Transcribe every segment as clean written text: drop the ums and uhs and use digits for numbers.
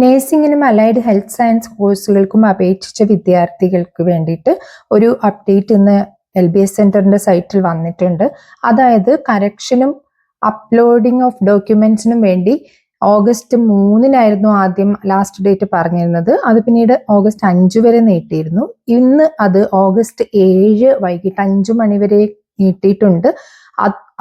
നേഴ്സിംഗിനും allied health science കോഴ്സുകൾക്കും അപേക്ഷിച്ച വിദ്യാർത്ഥികൾക്ക് വേണ്ടിയിട്ട് ഒരു അപ്ഡേറ്റ് ഇന്ന് LBS സെന്ററിന്റെ സൈറ്റിൽ വന്നിട്ടുണ്ട്. അതായത് കറക്ഷനും അപ്ലോഡിംഗ് ഓഫ് ഡോക്യുമെന്റ്സിനും വേണ്ടി ഓഗസ്റ്റ് 3-നായിരുന്നു ആദ്യം ലാസ്റ്റ് ഡേറ്റ് പറഞ്ഞിരുന്നത്. അത് പിന്നീട് ഓഗസ്റ്റ് 5 വരെ നീട്ടിയിരുന്നു. ഇന്ന് അത് ഓഗസ്റ്റ് 7 വൈകിട്ട് 5 മണി വരെ നീട്ടിയിട്ടുണ്ട്.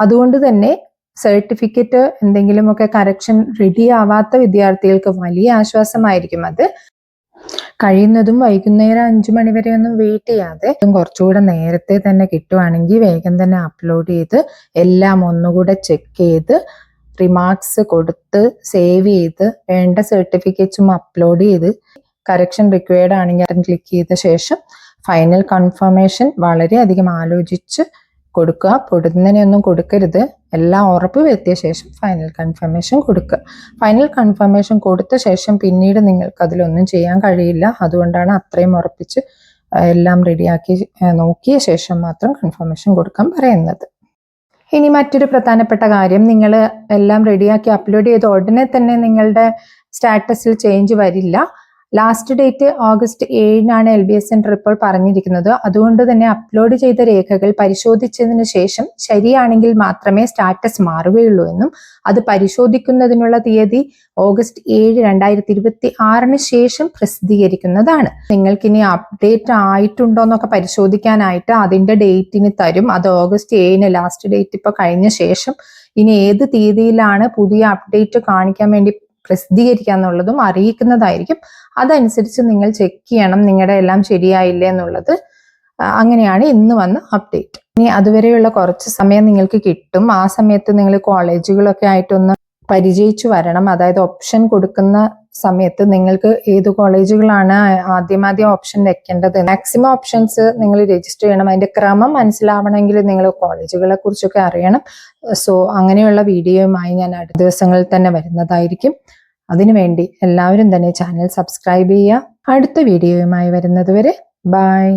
അതുകൊണ്ട് തന്നെ സർട്ടിഫിക്കറ്റ് എന്തെങ്കിലുമൊക്കെ കറക്ഷൻ റെഡി ആവാത്ത വിദ്യാർത്ഥികൾക്ക് വലിയ ആശ്വാസമായിരിക്കും അത്. കഴിയുന്നതും വൈകുന്നേരം 5 മണി വരെ ഒന്നും വെയിറ്റ് ചെയ്യാതെ കുറച്ചുകൂടെ നേരത്തെ തന്നെ കിട്ടുവാണെങ്കിൽ വേഗം തന്നെ അപ്ലോഡ് ചെയ്ത് എല്ലാം ഒന്നുകൂടെ ചെക്ക് ചെയ്ത് റിമാർക്സ് കൊടുത്ത് സേവ് ചെയ്ത് വേണ്ട സർട്ടിഫിക്കറ്റ്സും അപ്ലോഡ് ചെയ്ത് കറക്ഷൻ റിക്വയർഡ് ആണെങ്കിൽ അതും ക്ലിക്ക് ചെയ്ത ശേഷം ഫൈനൽ കൺഫർമേഷൻ വളരെയധികം ആലോചിച്ച് കൊടുക്കുക. പൊടുന്നതിനെയൊന്നും കൊടുക്കരുത്. എല്ലാം ഉറപ്പ് വരുത്തിയ ശേഷം ഫൈനൽ കൺഫർമേഷൻ കൊടുക്കുക. ഫൈനൽ കൺഫർമേഷൻ കൊടുത്ത ശേഷം പിന്നീട് നിങ്ങൾക്ക് അതിലൊന്നും ചെയ്യാൻ കഴിയില്ല. അതുകൊണ്ടാണ് അത്രയും ഉറപ്പിച്ച് എല്ലാം റെഡിയാക്കി നോക്കിയ ശേഷം മാത്രം കൺഫർമേഷൻ കൊടുക്കാൻ പറയുന്നത്. ഇനി മറ്റൊരു പ്രധാനപ്പെട്ട കാര്യം, നിങ്ങൾ എല്ലാം റെഡിയാക്കി അപ്ലോഡ് ചെയ്ത ഉടനെ തന്നെ നിങ്ങളുടെ സ്റ്റാറ്റസിൽ ചേഞ്ച് വരില്ല. ലാസ്റ്റ് ഡേറ്റ് ഓഗസ്റ്റ് 7-നാണ് LBS സെന്റർ ഇപ്പോൾ പറഞ്ഞിരിക്കുന്നത്. അതുകൊണ്ട് തന്നെ അപ്ലോഡ് ചെയ്ത രേഖകൾ പരിശോധിച്ചതിന് ശേഷം ശരിയാണെങ്കിൽ മാത്രമേ സ്റ്റാറ്റസ് മാറുകയുള്ളൂ എന്നും അത് പരിശോധിക്കുന്നതിനുള്ള തീയതി ഓഗസ്റ്റ് 7, 2026 ശേഷം പ്രസിദ്ധീകരിക്കുന്നതാണ്. നിങ്ങൾക്കിനി അപ്ഡേറ്റ് ആയിട്ടുണ്ടോ എന്നൊക്കെ പരിശോധിക്കാനായിട്ട് അതിന്റെ ഡേറ്റിന് തരും. അത് ഓഗസ്റ്റ് 7 ലാസ്റ്റ് ഡേറ്റ് ഇപ്പോൾ കഴിഞ്ഞ ശേഷം ഇനി ഏത് തീയതിയിലാണ് പുതിയ അപ്ഡേറ്റ് കാണിക്കാൻ വേണ്ടി പ്രസിദ്ധീകരിക്കുക എന്നുള്ളതും അറിയിക്കുന്നതായിരിക്കും. അതനുസരിച്ച് നിങ്ങൾ ചെക്ക് ചെയ്യണം നിങ്ങളുടെ എല്ലാം ശരിയായില്ലേ എന്നുള്ളത്. അങ്ങനെയാണ് ഇന്ന് വന്ന അപ്ഡേറ്റ്. ഇനി അതുവരെയുള്ള കുറച്ച് സമയം നിങ്ങൾക്ക് കിട്ടും. ആ സമയത്ത് നിങ്ങൾ കോളേജുകളൊക്കെ ആയിട്ടൊന്ന് പരിചയിച്ചു വരണം. അതായത് ഓപ്ഷൻ കൊടുക്കുന്ന സമയത്ത് നിങ്ങൾക്ക് ഏത് കോളേജുകളാണ് ആദ്യം ഓപ്ഷൻ വെക്കേണ്ടത്, മാക്സിമം ഓപ്ഷൻസ് നിങ്ങൾ രജിസ്റ്റർ ചെയ്യണം. അതിന്റെ ക്രമം മനസ്സിലാവണമെങ്കിൽ നിങ്ങൾ കോളേജുകളെ കുറിച്ചൊക്കെ അറിയണം. സോ അങ്ങനെയുള്ള വീഡിയോയുമായി ഞാൻ അടുത്ത ദിവസങ്ങളിൽ തന്നെ വരുന്നതായിരിക്കും. അതിനുവേണ്ടി എല്ലാവരും തന്നെ ചാനൽ സബ്സ്ക്രൈബ് ചെയ്യുക. അടുത്ത വീഡിയോയുമായി വരുന്നത് വരെ ബൈ.